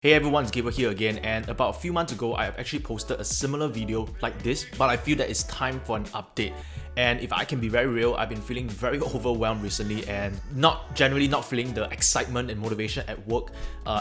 Hey everyone, it's Gabriel here again, and about a few months ago, I have actually posted a similar video like this, but I feel that it's time for an update. And if I can be very real, I've been feeling very overwhelmed recently and generally not feeling the excitement and motivation at work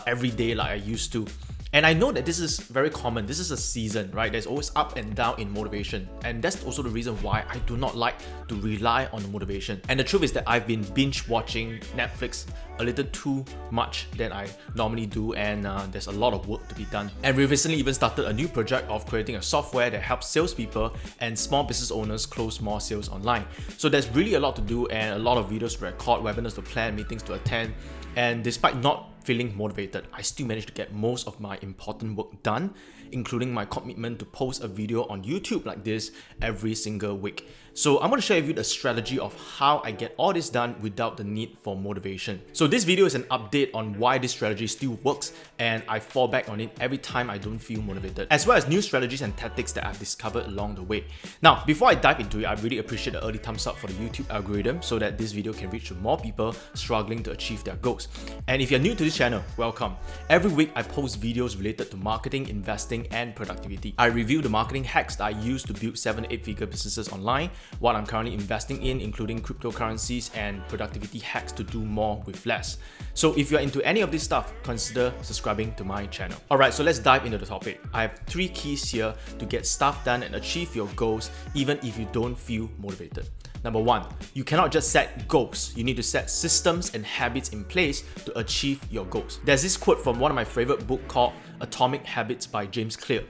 every day like I used to. And I know that this is very common. This is a season, right? There's always up and down in motivation. And that's also the reason why I do not like to rely on the motivation. And the truth is that I've been binge watching Netflix a little too much than I normally do, and there's a lot of work to be done. And we recently even started a new project of creating a software that helps salespeople and small business owners close more sales online. So there's really a lot to do and a lot of videos to record, webinars to plan, meetings to attend. And despite not feeling motivated, I still managed to get most of my important work done, including my commitment to post a video on YouTube like this every single week. So I'm going to share with you the strategy of how I get all this done without the need for motivation. So this video is an update on why this strategy still works, and I fall back on it every time I don't feel motivated, as well as new strategies and tactics that I've discovered along the way. Now, before I dive into it, I really appreciate the early thumbs up for the YouTube algorithm so that this video can reach to more people struggling to achieve their goals. And if you're new to this channel, welcome. Every week I post videos related to marketing, investing, and productivity. I review the marketing hacks that I use to build 7 to 8 figure businesses online, what I'm currently investing in, including cryptocurrencies, and productivity hacks to do more with less. So if you're into any of this stuff, consider subscribing to my channel. Alright, so let's dive into the topic. I have 3 keys here to get stuff done and achieve your goals even if you don't feel motivated. Number 1, you cannot just set goals. You need to set systems and habits in place to achieve your goals. There's this quote from one of my favorite books called Atomic Habits by James Clear.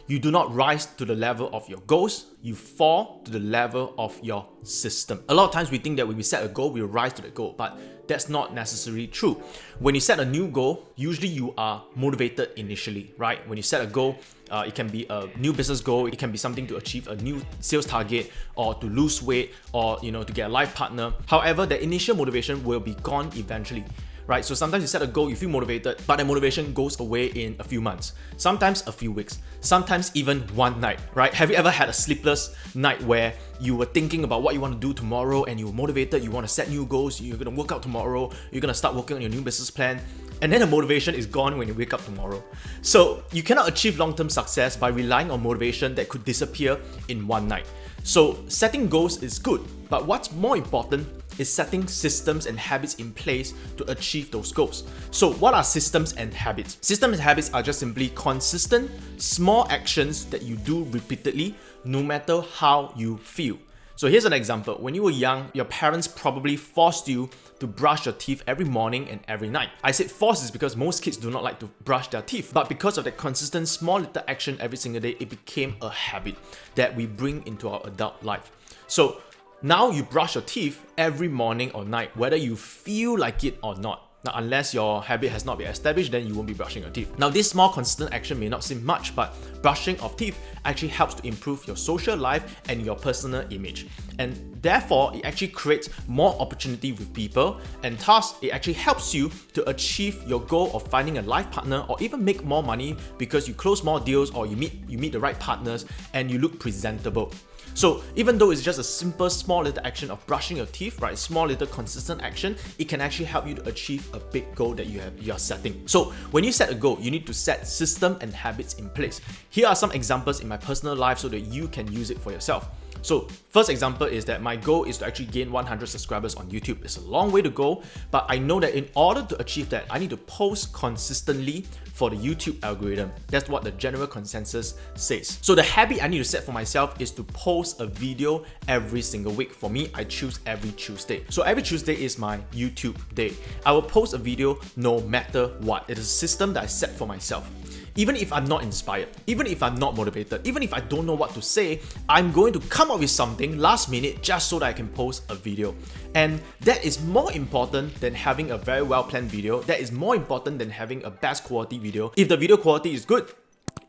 You do not rise to the level of your goals, you fall to the level of your system. A lot of times we think that when we set a goal, we'll rise to the goal, but that's not necessarily true. When you set a new goal, usually you are motivated initially, right? When you set a goal, it can be a new business goal, it can be something to achieve a new sales target, or to lose weight, or to get a life partner. However, the initial motivation will be gone eventually. Right, so sometimes you set a goal, you feel motivated, but the motivation goes away in a few months, sometimes a few weeks, sometimes even one night, right? Have you ever had a sleepless night where you were thinking about what you want to do tomorrow and you were motivated, you want to set new goals, you're going to work out tomorrow, you're going to start working on your new business plan, and then the motivation is gone when you wake up tomorrow. So you cannot achieve long-term success by relying on motivation that could disappear in one night. So setting goals is good, but what's more important is setting systems and habits in place to achieve those goals. So what are systems and habits? Systems and habits are just simply consistent, small actions that you do repeatedly, no matter how you feel. So here's an example. When you were young, your parents probably forced you to brush your teeth every morning and every night. I said force is because most kids do not like to brush their teeth, but because of that consistent small little action every single day, it became a habit that we bring into our adult life. So now you brush your teeth every morning or night, whether you feel like it or not. Now, unless your habit has not been established, then you won't be brushing your teeth. Now, this small consistent action may not seem much, but brushing of teeth actually helps to improve your social life and your personal image. And therefore, it actually creates more opportunity with people, and thus, it actually helps you to achieve your goal of finding a life partner or even make more money because you close more deals or you meet the right partners and you look presentable. So even though it's just a simple small little action of brushing your teeth, right, small little consistent action, it can actually help you to achieve a big goal that you are setting. So when you set a goal, you need to set system and habits in place. Here are some examples in my personal life so that you can use it for yourself. So first example is that my goal is to actually gain 100 subscribers on YouTube. It's a long way to go, but I know that in order to achieve that, I need to post consistently for the YouTube algorithm. That's what the general consensus says. So the habit I need to set for myself is to post a video every single week. For me, I choose every Tuesday. So every Tuesday is my YouTube day. I will post a video no matter what. It is a system that I set for myself. Even if I'm not inspired, even if I'm not motivated, even if I don't know what to say, I'm going to come up with something last minute just so that I can post a video. And that is more important than having a very well planned video. That is more important than having a best quality video. If the video quality is good,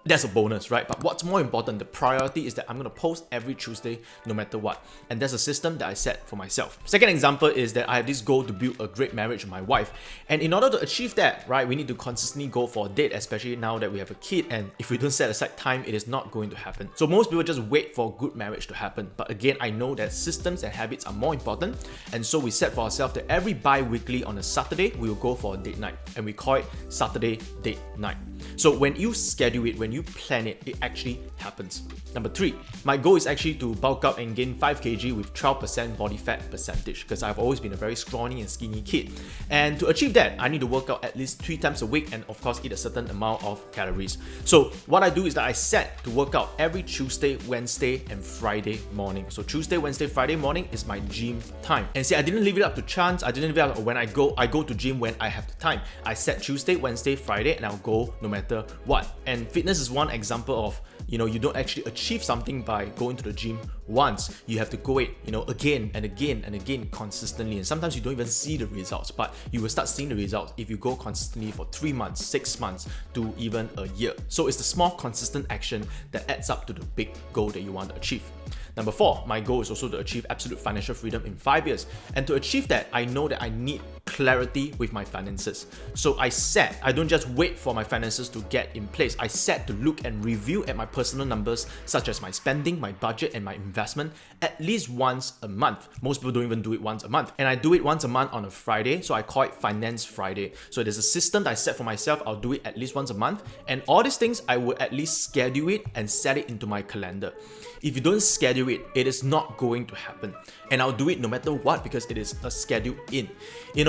That's a bonus, right? But what's more important, the priority is that I'm gonna post every Tuesday no matter what. And that's a system that I set for myself. Second example is that I have this goal to build a great marriage with my wife. And in order to achieve that, right, we need to consistently go for a date, especially now that we have a kid. And if we don't set aside time, it is not going to happen. So most people just wait for a good marriage to happen. But again, I know that systems and habits are more important. And so we set for ourselves that every bi-weekly on a Saturday, we will go for a date night. And we call it Saturday Date Night. So when you schedule it, when you plan it, it actually happens. Number 3, my goal is actually to bulk up and gain 5 kg with 12% body fat percentage, because I've always been a very scrawny and skinny kid. And to achieve that, I need to work out at least 3 times a week and of course eat a certain amount of calories. So what I do is that I set to work out every Tuesday, Wednesday and Friday morning. So Tuesday, Wednesday, Friday morning is my gym time. And see, I didn't leave it up to chance. I didn't leave it up when I go to gym when I have the time. I set Tuesday, Wednesday, Friday and I'll go no matter what. And fitness is one example of, you don't actually achieve something by going to the gym once. You have to go it, again and again and again consistently. And sometimes you don't even see the results, but you will start seeing the results if you go consistently for 3 months, 6 months to even a year. So it's the small consistent action that adds up to the big goal that you want to achieve. Number 4, my goal is also to achieve absolute financial freedom in 5 years. And to achieve that, I know that I need clarity with my finances. So I don't just wait for my finances to get in place. I set to look and review at my personal numbers, such as my spending, my budget, and my investment at least once a month. Most people don't even do it once a month. And I do it once a month on a Friday, so I call it Finance Friday. So there's a system that I set for myself. I'll do it at least once a month. And all these things, I will at least schedule it and set it into my calendar. If you don't schedule it, it is not going to happen. And I'll do it no matter what because it is a schedule in.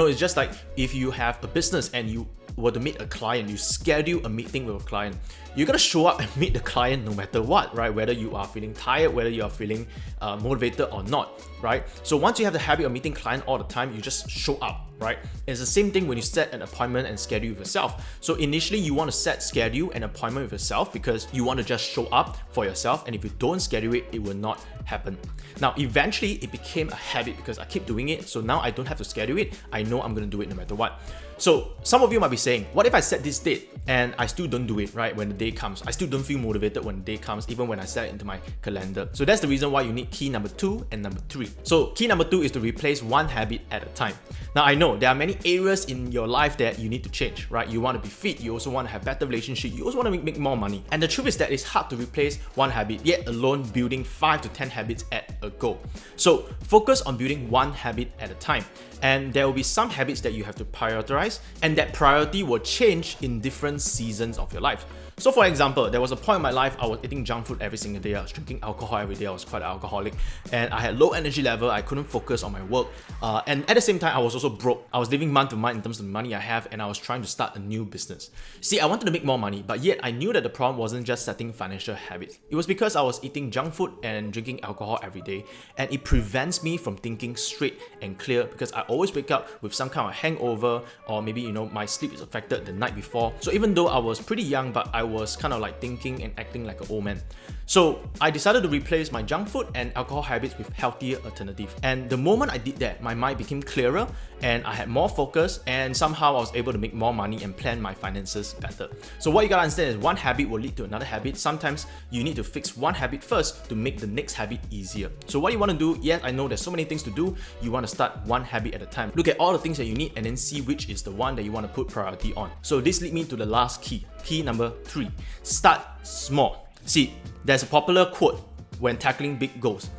It's just like if you have a business and you were to meet a client, you schedule a meeting with a client, you're gonna show up and meet the client no matter what, right? Whether you are feeling tired, whether you are feeling motivated or not, right? So once you have the habit of meeting client all the time, you just show up, right? It's the same thing when you set an appointment and schedule with yourself. So initially you want to set schedule and appointment with yourself because you want to just show up for yourself, and if you don't schedule it, it will not happen. Now eventually it became a habit because I keep doing it, so now I don't have to schedule it. I know I'm going to do it no matter what. So some of you might be saying, what if I set this date and I still don't do it, right? When the day comes, I still don't feel motivated when the day comes, even when I set it into my calendar. So that's the reason why you need key number 2 and number 3. So key number 2 is to replace one habit at a time. Now I know there are many areas in your life that you need to change, right? You want to be fit, you also want to have better relationship, you also want to make more money. And the truth is that it's hard to replace one habit, yet alone building 5 to 10 habits at a go. So focus on building one habit at a time. And there will be some habits that you have to prioritize, and that priority will change in different seasons of your life. So for example, there was a point in my life I was eating junk food every single day, I was drinking alcohol every day, I was quite an alcoholic, and I had low energy level, I couldn't focus on my work, and at the same time I was also broke. I was living month to month in terms of the money I have, and I was trying to start a new business. See, I wanted to make more money, but yet I knew that the problem wasn't just setting financial habits. It was because I was eating junk food and drinking alcohol every day, and it prevents me from thinking straight and clear because I always wake up with some kind of hangover, or maybe my sleep is affected the night before. So even though I was pretty young, but I was kind of like thinking and acting like an old man. So I decided to replace my junk food and alcohol habits with healthier alternatives. And the moment I did that, my mind became clearer and I had more focus, and somehow I was able to make more money and plan my finances better. So what you gotta understand is one habit will lead to another habit. Sometimes you need to fix one habit first to make the next habit easier. So what you want to do, yes, I know there's so many things to do. You want to start one habit at a time. Look at all the things that you need and then see which is the one that you want to put priority on. So this leads me to the last key. Key number 3, start small. See, there's a popular quote when tackling big goals.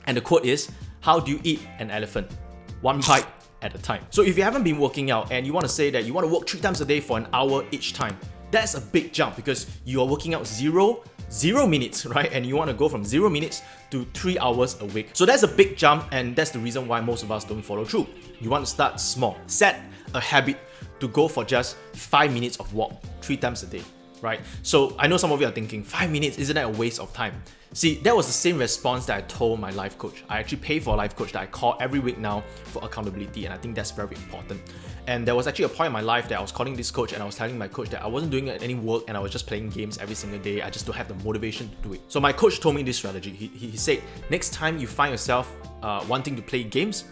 And the quote is, how do you eat an elephant? One bite at a time. So if you haven't been working out and you want to say that you want to work 3 times a day for an hour each time, that's a big jump because you are working out 0 minutes, right? And you want to go from 0 minutes to 3 hours a week. So that's a big jump, and that's the reason why most of us don't follow through. You want to start small. Set a habit to go for just 5 minutes of walk 3 times a day, right? So I know some of you are thinking, 5 minutes, isn't that a waste of time? See, that was the same response that I told my life coach. I actually pay for a life coach that I call every week now for accountability, and I think that's very important. And there was actually a point in my life that I was calling this coach and I was telling my coach that I wasn't doing any work and I was just playing games every single day. I just don't have the motivation to do it. So my coach told me this strategy. He said, next time you find yourself wanting to play games,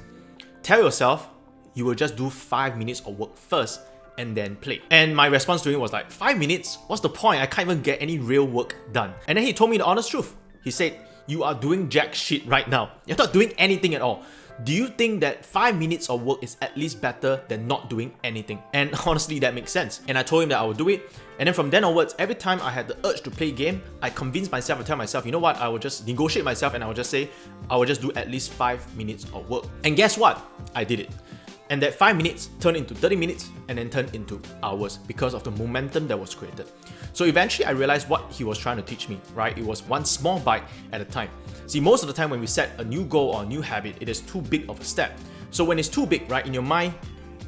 tell yourself you will just do 5 minutes of work first and then play. And my response to him was like, 5 minutes? What's the point? I can't even get any real work done. And then he told me the honest truth. He said, you are doing jack shit right now. You're not doing anything at all. Do you think that 5 minutes of work is at least better than not doing anything? And honestly, that makes sense. And I told him that I would do it. And then from then onwards, every time I had the urge to play a game, I convinced myself, I tell myself, you know what, I will just negotiate myself and I will just say, I will just do at least 5 minutes of work. And guess what? I did it. And that 5 minutes turned into 30 minutes and then turned into hours because of the momentum that was created. So eventually I realized what he was trying to teach me, right? It was one small bite at a time. See, most of the time when we set a new goal or a new habit, it is too big of a step. So when it's too big, right, in your mind,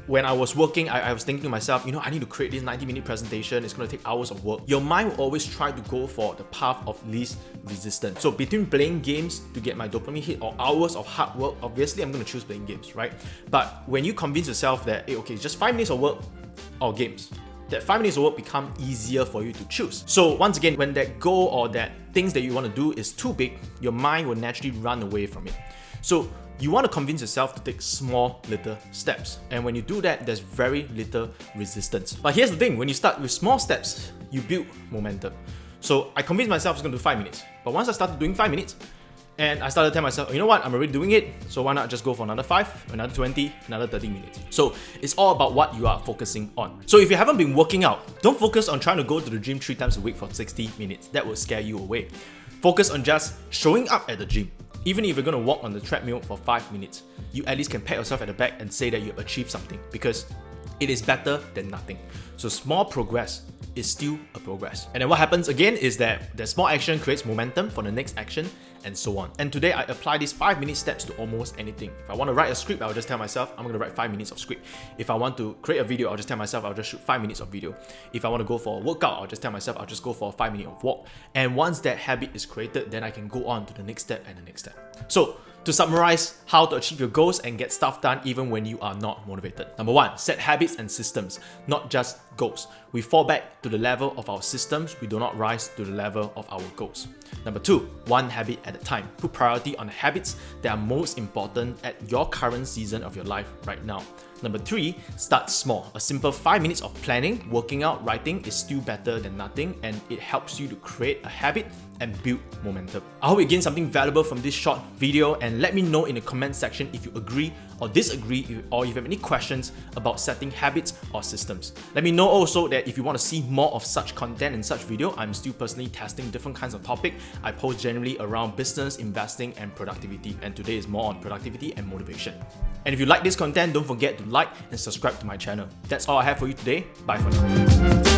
when I was working, I was thinking to myself, you know, I need to create this 90-minute presentation. It's going to take hours of work. Your mind will always try to go for the path of least resistance. So between playing games to get my dopamine hit or hours of hard work, obviously I'm going to choose playing games, right? But when you convince yourself that, hey, okay, it's just 5 minutes of work or games, that 5 minutes of work become easier for you to choose. So once again, when that goal or that things that you want to do is too big, your mind will naturally run away from it. So you want to convince yourself to take small little steps. And when you do that, there's very little resistance. But here's the thing, when you start with small steps, you build momentum. So I convinced myself it's going to do 5 minutes. But once I started doing 5 minutes, and I started telling myself, you know what, I'm already doing it, so why not just go for another 5, another 20, another 30 minutes. So it's all about what you are focusing on. So if you haven't been working out, don't focus on trying to go to the gym 3 times a week for 60 minutes. That will scare you away. Focus on just showing up at the gym. Even if you're going to walk on the treadmill for 5 minutes, you at least can pat yourself at the back and say that you've achieved something, because it is better than nothing. So small progress is still a progress. And then what happens again is that the small action creates momentum for the next action, and so on. And today I apply these 5-minute steps to almost anything. If I want to write a script, I'll just tell myself I'm going to write 5 minutes of script. If I want to create a video, I'll just tell myself I'll just shoot 5 minutes of video. If I want to go for a workout, I'll just tell myself I'll just go for a 5 minute of walk. And once that habit is created, then I can go on to the next step and the next step. So to summarize how to achieve your goals and get stuff done even when you are not motivated. Number 1, set habits and systems, not just goals. We fall back to the level of our systems, we do not rise to the level of our goals. Number 2, one habit at a time. Put priority on the habits that are most important at your current season of your life right now. Number 3, start small. A simple 5 minutes of planning, working out, writing is still better than nothing, and it helps you to create a habit and build momentum. I hope you gained something valuable from this short video, and let me know in the comment section if you agree or disagree, or if you have any questions about setting habits or systems. Let me know also that if you want to see more of such content and such video, I'm still personally testing different kinds of topics. I post generally around business, investing, and productivity, and today is more on productivity and motivation. And if you like this content, don't forget to like and subscribe to my channel. That's all I have for you today. Bye for now.